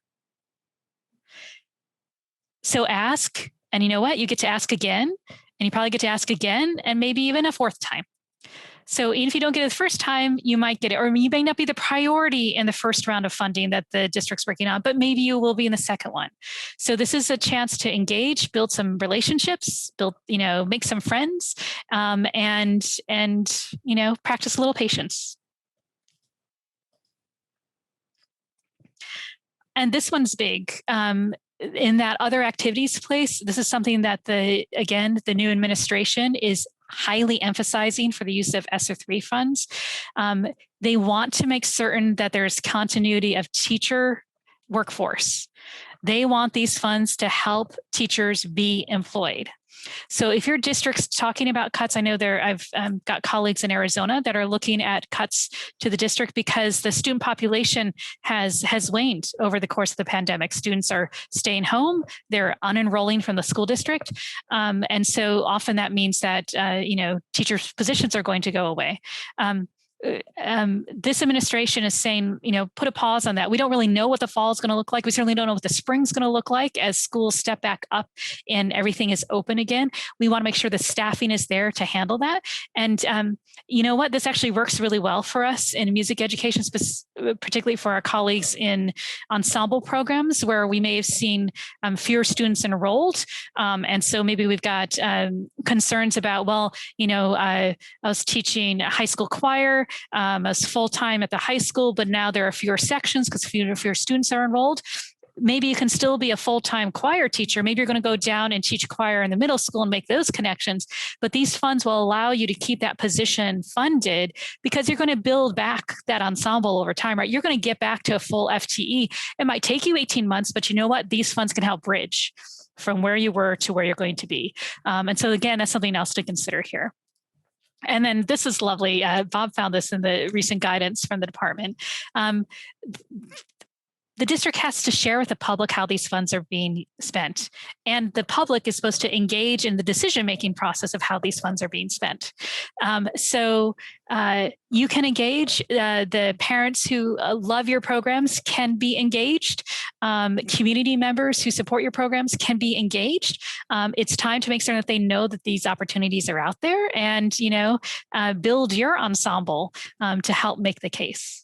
So ask, and you know what? You get to ask again, and you probably get to ask again, and maybe even a 4th time. So even if you don't get it the first time, you might get it, or you may not be the priority in the first round of funding that the district's working on, but maybe you will be in the second one. So this is a chance to engage, build some relationships, make some friends, and practice a little patience. And this one's big. In that other activities place, this is something that the new administration is highly emphasizing for the use of Esser 3 funds. They want to make certain that there's continuity of teacher workforce. They want these funds to help teachers be employed. So if your district's talking about cuts, I know I've got colleagues in Arizona that are looking at cuts to the district because the student population has waned over the course of the pandemic. Students are staying home, they're unenrolling from the school district. And so often that means that, teachers' positions are going to go away. This administration is saying, put a pause on that. We don't really know what the fall is going to look like. We certainly don't know what the spring's going to look like as schools step back up and everything is open again. We want to make sure the staffing is there to handle that. And you know what? This actually works really well for us in music education, particularly for our colleagues in ensemble programs where we may have seen fewer students enrolled. And so maybe we've got concerns about, I was teaching high school choir. I was full-time at the high school, but now there are fewer sections because fewer students are enrolled. Maybe you can still be a full-time choir teacher. Maybe you're going to go down and teach choir in the middle school and make those connections. But these funds will allow you to keep that position funded because you're going to build back that ensemble over time, right? You're going to get back to a full FTE. It might take you 18 months, but you know what? These funds can help bridge from where you were to where you're going to be. And so again, that's something else to consider here. And then this is lovely. Bob found this in the recent guidance from the department. The district has to share with the public how these funds are being spent. And the public is supposed to engage in the decision-making process of how these funds are being spent. So you can engage. The parents who love your programs can be engaged. Community members who support your programs can be engaged. It's time to make certain that they know that these opportunities are out there and, build your ensemble to help make the case.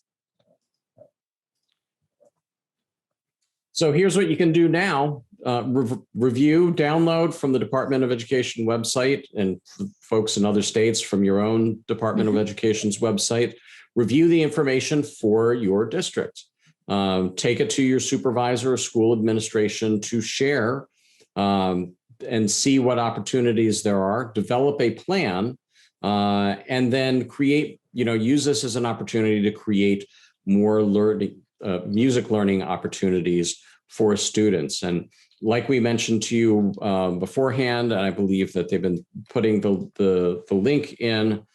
So here's what you can do now. Review, download from the Department of Education website and folks in other states from your own Department of Education's website. Review the information for your district. Take it to your supervisor or school administration to share and see what opportunities there are. Develop a plan and then create, use this as an opportunity to create more learning. Music learning opportunities for students. And like we mentioned to you beforehand, and I believe that they've been putting the link in.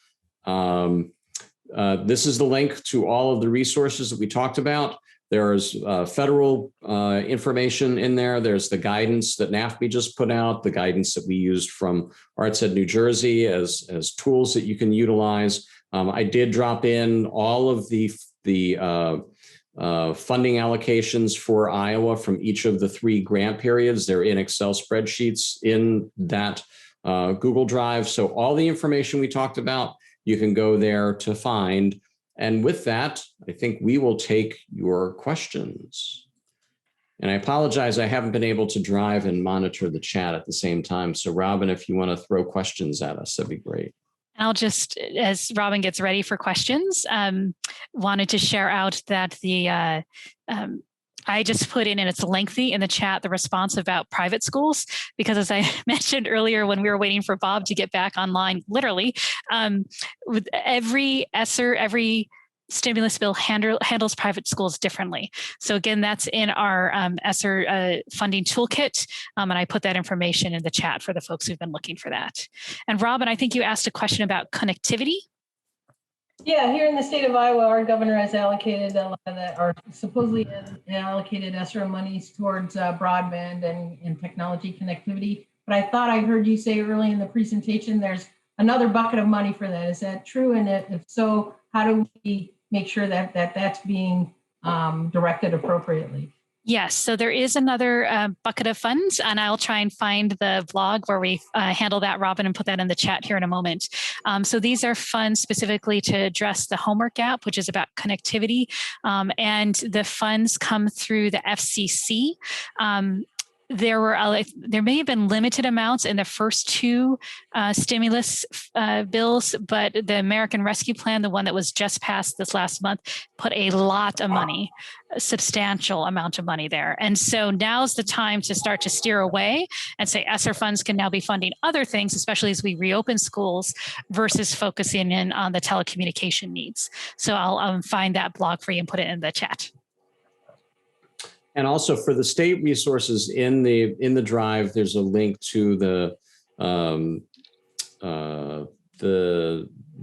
This is the link to all of the resources that we talked about. There's federal information in there. There's the guidance that NAFB just put out, the guidance that we used from Arts Ed New Jersey as tools that you can utilize. I did drop in all of the funding allocations for Iowa from each of the 3 grant periods. They're in Excel spreadsheets in that Google Drive. So all the information we talked about, you can go there to find. And with that, I think we will take your questions. And I apologize, I haven't been able to drive and monitor the chat at the same time. So Robin, if you want to throw questions at us, that'd be great. I'll just, as Robin gets ready for questions, wanted to share out that I just put in, and it's lengthy in the chat, the response about private schools, because as I mentioned earlier, when we were waiting for Bob to get back online, literally, with every Esser, every stimulus bill handles private schools differently. So again, that's in our Esser funding toolkit. And I put that information in the chat for the folks who've been looking for that. And Robin, I think you asked a question about connectivity. Yeah, here in the state of Iowa, our governor has allocated a lot of that, or supposedly allocated Esser monies towards broadband and technology connectivity. But I thought I heard you say early in the presentation, there's another bucket of money for that. Is that true? And if so, how do we make sure that that's being directed appropriately? Yes, so there is another bucket of funds, and I'll try and find the blog where we handle that, Robin, and put that in the chat here in a moment. So these are funds specifically to address the homework gap, which is about connectivity, and the funds come through the FCC. There may have been limited amounts in the first two stimulus bills, but the American Rescue Plan, the one that was just passed this last month, put a lot of money, a substantial amount of money there. And so now's the time to start to steer away and say Esser funds can now be funding other things, especially as we reopen schools, versus focusing in on the telecommunication needs. So I'll find that blog for you and put it in the chat. And also for the state resources in the drive, there's a link to the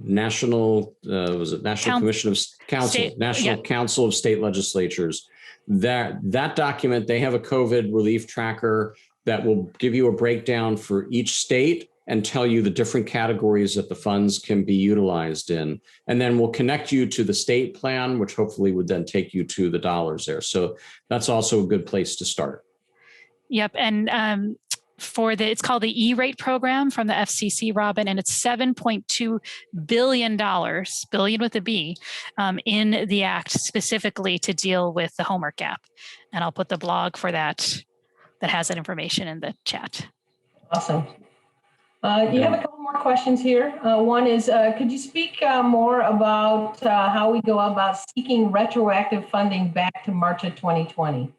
National Commission of Council of State Legislatures. That document, they have a COVID relief tracker that will give you a breakdown for each state and tell you the different categories that the funds can be utilized in. And then we'll connect you to the state plan, which hopefully would then take you to the dollars there. So that's also a good place to start. Yep. And it's called the E-rate program from the FCC, Robin, and it's $7.2 billion, billion with a B, in the act specifically to deal with the homework gap. And I'll put the blog for that has that information in the chat. Awesome. You have a couple more questions here. One is, could you speak more about how we go about seeking retroactive funding back to March of 2020?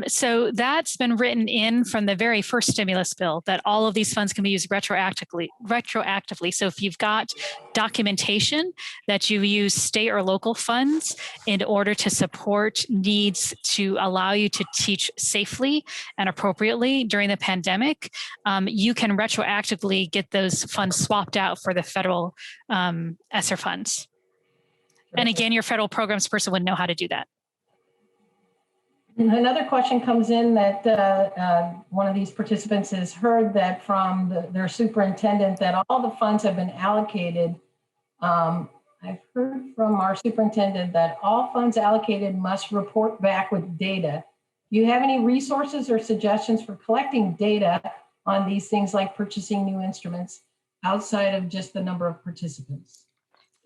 So that's been written in from the very first stimulus bill that all of these funds can be used retroactively. So if you've got documentation that you use state or local funds in order to support needs to allow you to teach safely and appropriately during the pandemic, you can retroactively get those funds swapped out for the federal Esser funds. And again, your federal programs person would know how to do that. Another question comes in that one of these participants has heard that from their superintendent that all the funds have been allocated. I've heard from our superintendent that all funds allocated must report back with data. Do you have any resources or suggestions for collecting data on these things like purchasing new instruments outside of just the number of participants?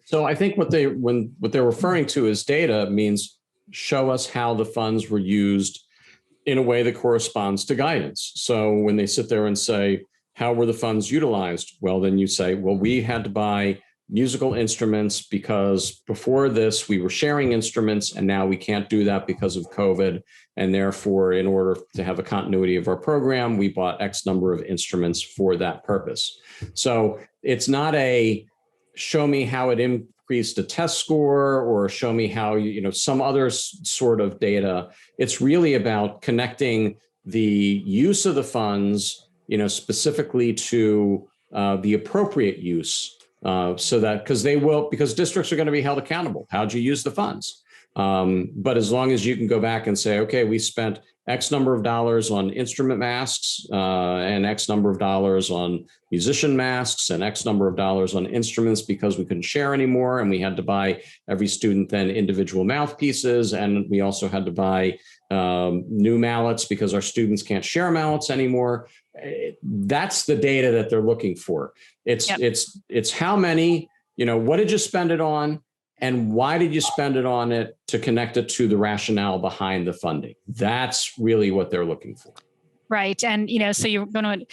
So I think what they're referring to as data means show us how the funds were used in a way that corresponds to guidance. So when they sit there and say, how were the funds utilized? Well, then you say, well, we had to buy musical instruments because before this we were sharing instruments and now we can't do that because of COVID. And therefore, in order to have a continuity of our program, we bought X number of instruments for that purpose. So it's not a show me how it increased a test score or show me how, some other sort of data. It's really about connecting the use of the funds, specifically to the appropriate use, so that because districts are going to be held accountable. How'd you use the funds? But as long as you can go back and say, okay, we spent X number of dollars on instrument masks and X number of dollars on musician masks and X number of dollars on instruments because we couldn't share anymore. And we had to buy every student then individual mouthpieces. And we also had to buy new mallets because our students can't share mallets anymore. That's the data that they're looking for. It's how many, what did you spend it on? And why did you spend it on it to connect it to the rationale behind the funding? That's really what they're looking for. Right. And, so you're going to,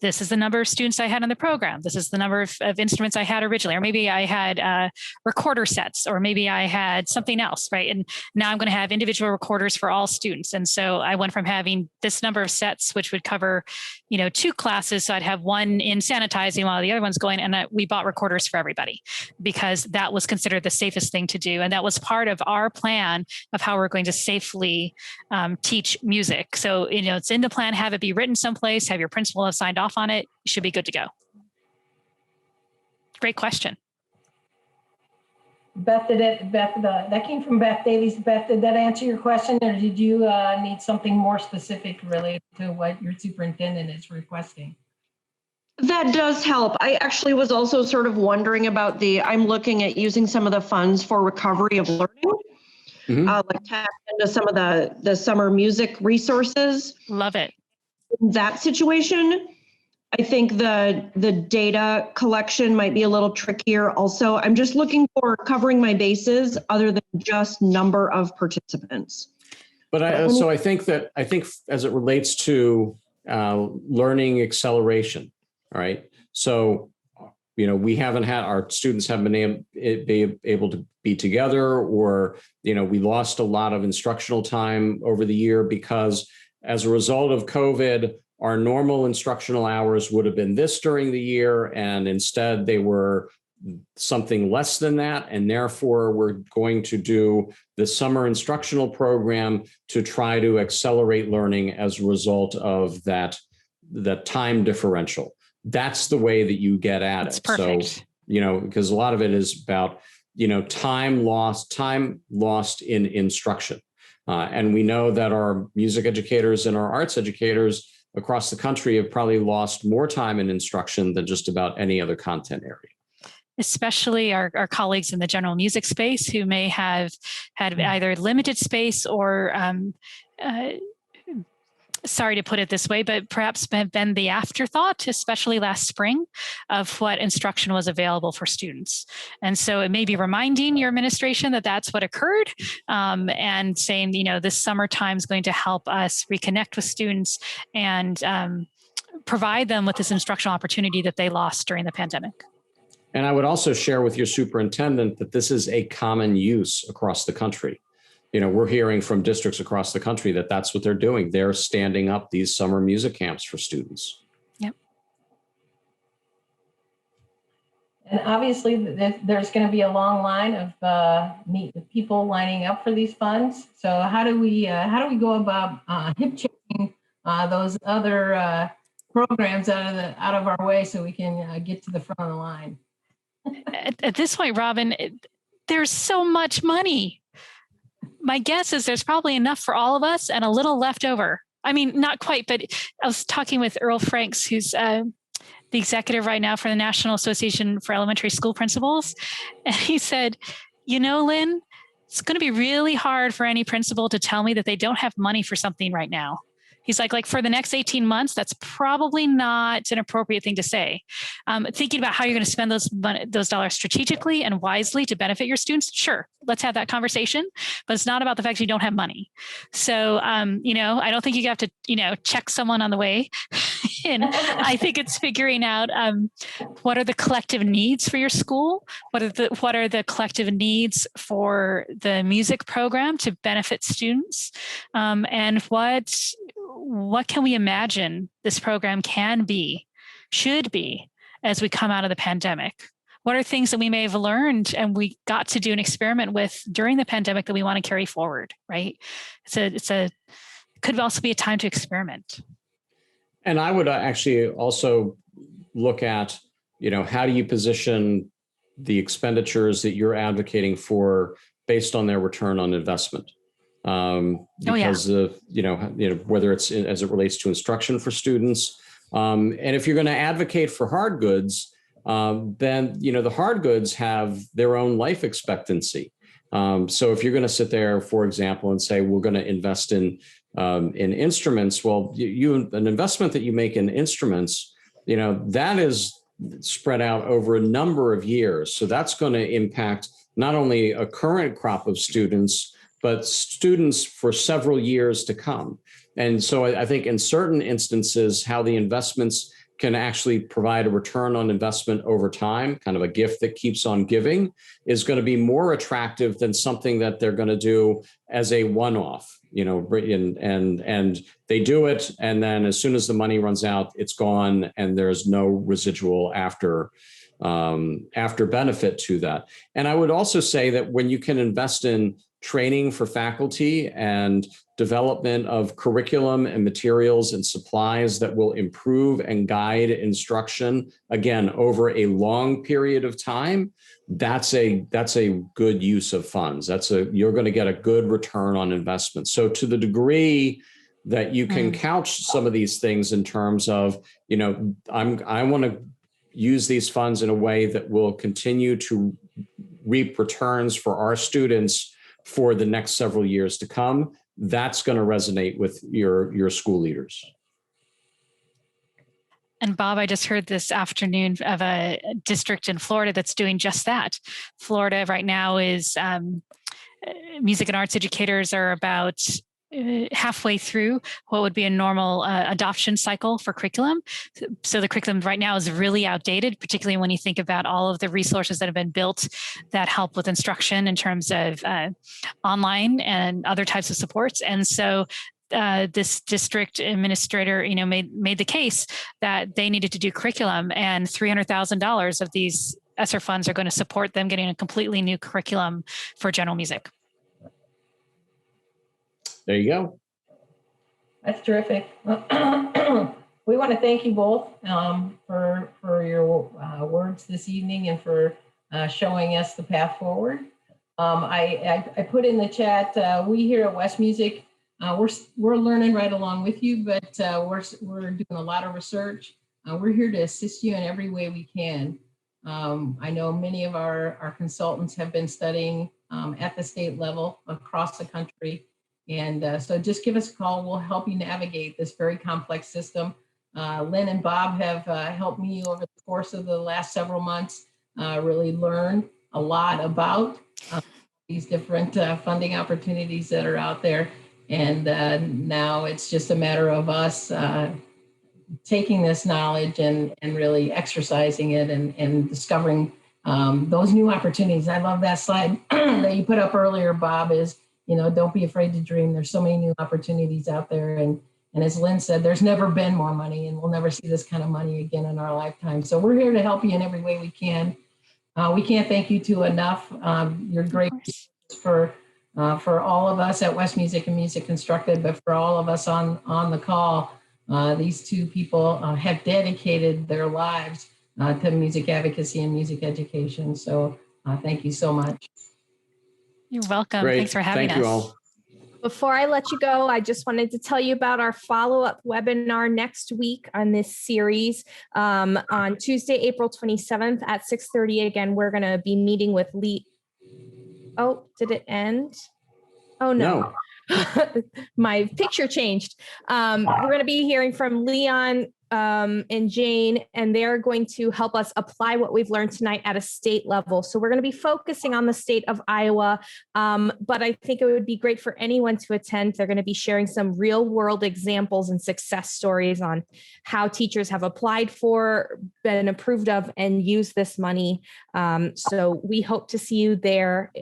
this is the number of students I had in the program. This is the number of instruments I had originally, or maybe I had recorder sets, or maybe I had something else, right? And now I'm going to have individual recorders for all students. And so I went from having this number of sets, which would cover, 2 classes. So I'd have one in sanitizing while the other one's going. And we bought recorders for everybody because that was considered the safest thing to do. And that was part of our plan of how we're going to safely teach music. So, it's in the plan, have it be written someplace, have your principal have signed off on it, you should be good to go. Great question. Beth, that came from Beth Davies. Beth, did that answer your question, or did you need something more specific related to what your superintendent is requesting? That does help. I actually was also sort of wondering about I'm looking at using some of the funds for recovery of learning, like tap into some of the summer music resources. Love it. In that situation, I think the data collection might be a little trickier. Also, I'm just looking for covering my bases other than just number of participants. But I think as it relates to learning acceleration, all right. So, our students haven't been able to be together, or, we lost a lot of instructional time over the year because as a result of COVID, our normal instructional hours would have been this during the year, and instead they were something less than that. And therefore, we're going to do the summer instructional program to try to accelerate learning as a result of the time differential. That's the way that you get at it. Perfect. So, because a lot of it is about, time lost in instruction. And we know that our music educators and our arts educators across the country have probably lost more time in instruction than just about any other content area. Especially our colleagues in the general music space who may have had either limited space or, sorry to put it this way, but perhaps been the afterthought, especially last spring, of what instruction was available for students. And so it may be reminding your administration that that's what occurred, and saying, this summertime is going to help us reconnect with students and provide them with this instructional opportunity that they lost during the pandemic. And I would also share with your superintendent that this is a common use across the country. We're hearing from districts across the country that that's what they're doing. They're standing up these summer music camps for students. Yep. And obviously, there's going to be a long line of people lining up for these funds. So how do we go about hip checking those other programs out of our way so we can get to the front of the line? At this point, Robin, there's so much money. My guess is there's probably enough for all of us and a little left over. I mean, not quite, but I was talking with Earl Franks, who's the executive right now for the National Association for Elementary School Principals. And he said, Lynn, it's going to be really hard for any principal to tell me that they don't have money for something right now. He's like for the next 18 months, that's probably not an appropriate thing to say. Thinking about how you're going to spend those dollars strategically and wisely to benefit your students, sure, let's have that conversation. But it's not about the fact you don't have money. So, I don't think you have to, check someone on the way. And I think it's figuring out what are the collective needs for your school? What are the collective needs for the music program to benefit students? And what can we imagine this program should be as we come out of the pandemic? What are things that we may have learned and we got to do an experiment with during the pandemic that we want to carry forward, right? It could also be a time to experiment. And I would actually also look at, how do you position the expenditures that you're advocating for based on their return on investment? Because of, whether it's as it relates to instruction for students. And if you're going to advocate for hard goods, then, the hard goods have their own life expectancy. So if you're going to sit there, for example, and say, we're going to invest in instruments, well, an investment that you make in instruments, that is spread out over a number of years. So that's going to impact not only a current crop of students, but students for several years to come. And so I think in certain instances, how the investments can actually provide a return on investment over time, kind of a gift that keeps on giving, is going to be more attractive than something that they're going to do as a one-off, and they do it, and then as soon as the money runs out, it's gone, and there's no residual after benefit to that. And I would also say that when you can invest in training for faculty and development of curriculum and materials and supplies that will improve and guide instruction, again, over a long period of time, that's a good use of funds. You're going to get a good return on investment. So to the degree that you can couch some of these things in terms of, I want to use these funds in a way that will continue to reap returns for our students for the next several years to come, that's going to resonate with your school leaders. And Bob, I just heard this afternoon of a district in Florida that's doing just that. Florida right now is music and arts educators are about halfway through what would be a normal adoption cycle for curriculum. So the curriculum right now is really outdated, particularly when you think about all of the resources that have been built that help with instruction in terms of online and other types of supports. And so this district administrator, made the case that they needed to do curriculum, and $300,000 of these Esser funds are going to support them getting a completely new curriculum for general music. There you go. That's terrific. We want to thank you both for your words this evening and for showing us the path forward. I put in the chat, we here at West Music, we're learning right along with you, but we're doing a lot of research. We're here to assist you in every way we can. I know many of our consultants have been studying at the state level across the country. And so just give us a call. We'll help you navigate this very complex system. Lynn and Bob have helped me over the course of the last several months really learn a lot about these different funding opportunities that are out there. And now it's just a matter of us taking this knowledge and really exercising it and discovering those new opportunities. I love that slide that you put up earlier, Bob, is, don't be afraid to dream. There's so many new opportunities out there. And as Lynn said, there's never been more money, and we'll never see this kind of money again in our lifetime. So we're here to help you in every way we can. We can't thank you two enough. You're great for all of us at West Music and Music Constructed, but for all of us on the call, these two people have dedicated their lives to music advocacy and music education. So thank you so much. You're welcome. Great. Thanks for having us. Thank you all. Before I let you go, I just wanted to tell you about our follow-up webinar next week on this series. On Tuesday, April 27th at 6:30. Again, we're going to be meeting with Lee. Oh, did it end? Oh, no. My picture changed. We're going to be hearing from Leon and Jane, and they're going to help us apply what we've learned tonight at a state level. So we're going to be focusing on the state of Iowa, but I think it would be great for anyone to attend. They're going to be sharing some real world examples and success stories on how teachers have applied for, been approved of, and used this money. So we hope to see you there.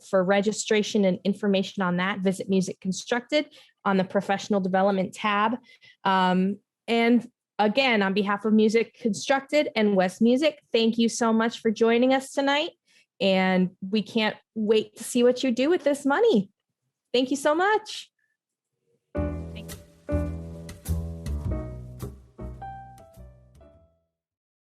For registration and information on that, visit Music Constructed on the Professional Development tab. And again, on behalf of Music Constructed and West Music, thank you so much for joining us tonight. And we can't wait to see what you do with this money. Thank you so much.